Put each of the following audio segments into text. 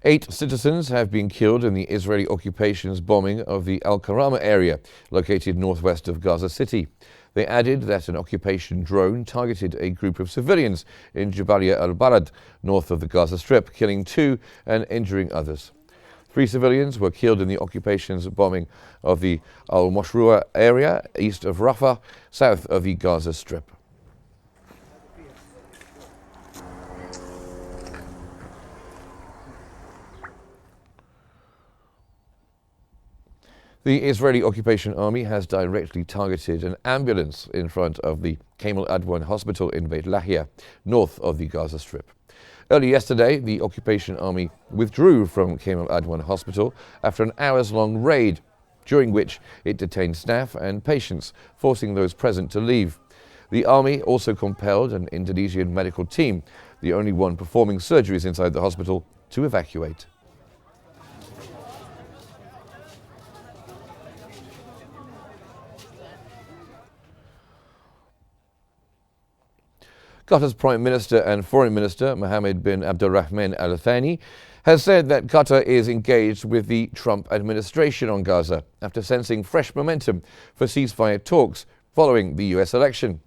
8 citizens have been killed in the Israeli occupation's bombing of the Al-Karama area, located northwest of Gaza City. They added that an occupation drone targeted a group of civilians in Jabalia al-Balad, north of the Gaza Strip, killing 2 and injuring others. 3 civilians were killed in the occupation's bombing of the Al-Mashrua area, east of Rafah, south of the Gaza Strip. The Israeli occupation army has directly targeted an ambulance in front of the Kamal Adwan hospital in Beit Lahia, north of the Gaza Strip. Early yesterday, the occupation army withdrew from Kamal Adwan hospital after an hours-long raid, during which it detained staff and patients, forcing those present to leave. The army also compelled an Indonesian medical team, the only one performing surgeries inside the hospital, to evacuate. Qatar's Prime Minister and Foreign Minister, Mohammed bin Abdulrahman Al Thani, has said that Qatar is engaged with the Trump administration on Gaza after sensing fresh momentum for ceasefire talks following the US election.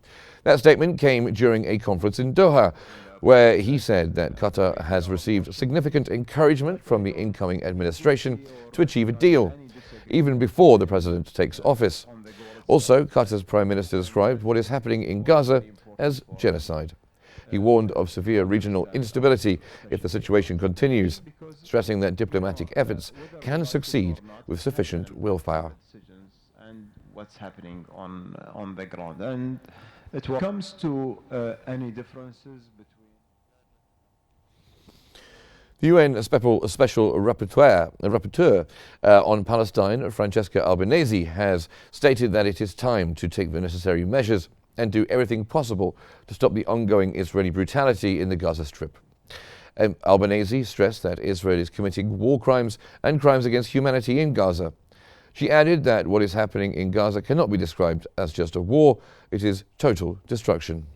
That statement came during a conference in Doha, where he said that Qatar has received significant encouragement from the incoming administration to achieve a deal, even before the president takes office. Also, Qatar's Prime Minister described what is happening in Gaza as genocide. He warned of severe regional instability if the situation continues, stressing that diplomatic efforts can succeed with sufficient willpower. And what's happening on the ground. And it comes to any differences between The UN Special Rapporteur on Palestine, Francesca Albanese, has stated that it is time to take the necessary measures and do everything possible to stop the ongoing Israeli brutality in the Gaza Strip. Albanese stressed that Israel is committing war crimes and crimes against humanity in Gaza. She added that what is happening in Gaza cannot be described as just a war, it is total destruction.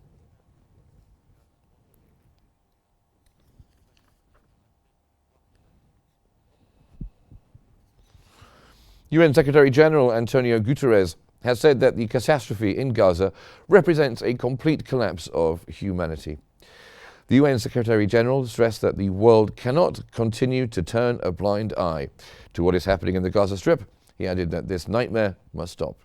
UN Secretary-General Antonio Guterres has said that the catastrophe in Gaza represents a complete collapse of humanity. The UN Secretary-General stressed that the world cannot continue to turn a blind eye to what is happening in the Gaza Strip. He added that this nightmare must stop.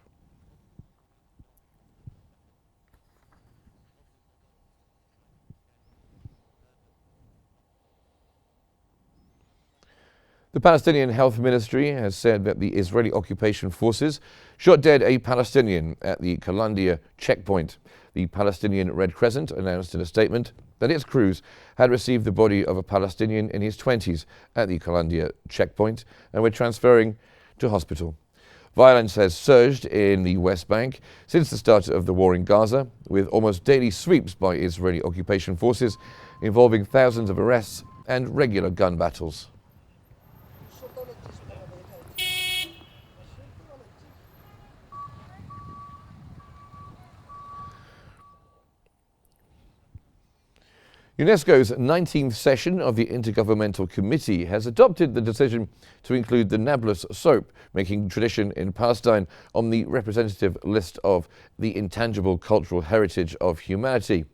The Palestinian Health Ministry has said that the Israeli occupation forces shot dead a Palestinian at the Qalandia checkpoint. The Palestinian Red Crescent announced in a statement that its crews had received the body of a Palestinian in his 20s at the Qalandia checkpoint and were transferring to hospital. Violence has surged in the West Bank since the start of the war in Gaza, with almost daily sweeps by Israeli occupation forces involving thousands of arrests and regular gun battles. UNESCO's 19th session of the Intergovernmental Committee has adopted the decision to include the Nablus soap, making tradition in Palestine on the representative list of the intangible cultural heritage of humanity.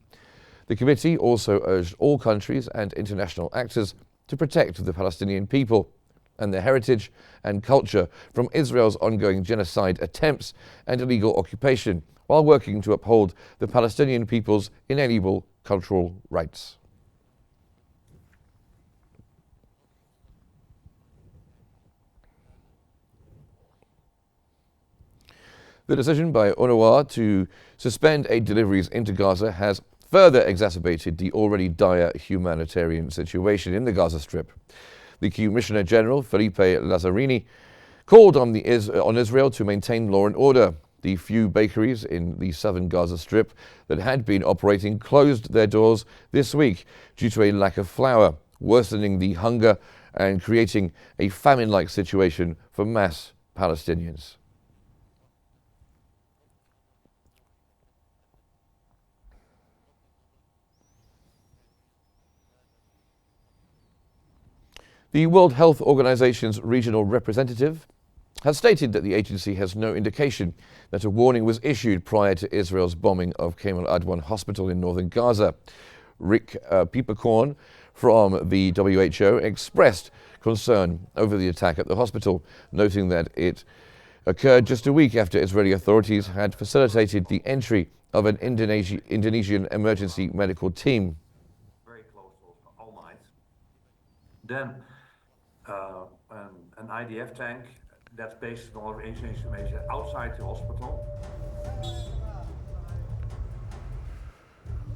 The committee also urged all countries and international actors to protect the Palestinian people and their heritage and culture from Israel's ongoing genocide attempts and illegal occupation, while working to uphold the Palestinian people's inalienable cultural rights. The decision by UNRWA to suspend aid deliveries into Gaza has further exacerbated the already dire humanitarian situation in the Gaza Strip. The Commissioner General, Felipe Lazzarini, called on Israel to maintain law and order. The few bakeries in the southern Gaza Strip that had been operating closed their doors this week due to a lack of flour, worsening the hunger and creating a famine-like situation for mass Palestinians. The World Health Organization's regional representative has stated that the agency has no indication that a warning was issued prior to Israel's bombing of Kemal Adwan Hospital in northern Gaza. Rick Pieperkorn from the WHO expressed concern over the attack at the hospital, noting that it occurred just a week after Israeli authorities had facilitated the entry of an Indonesian emergency medical team. Very close to all night. Then an IDF tank that's based on information outside the hospital.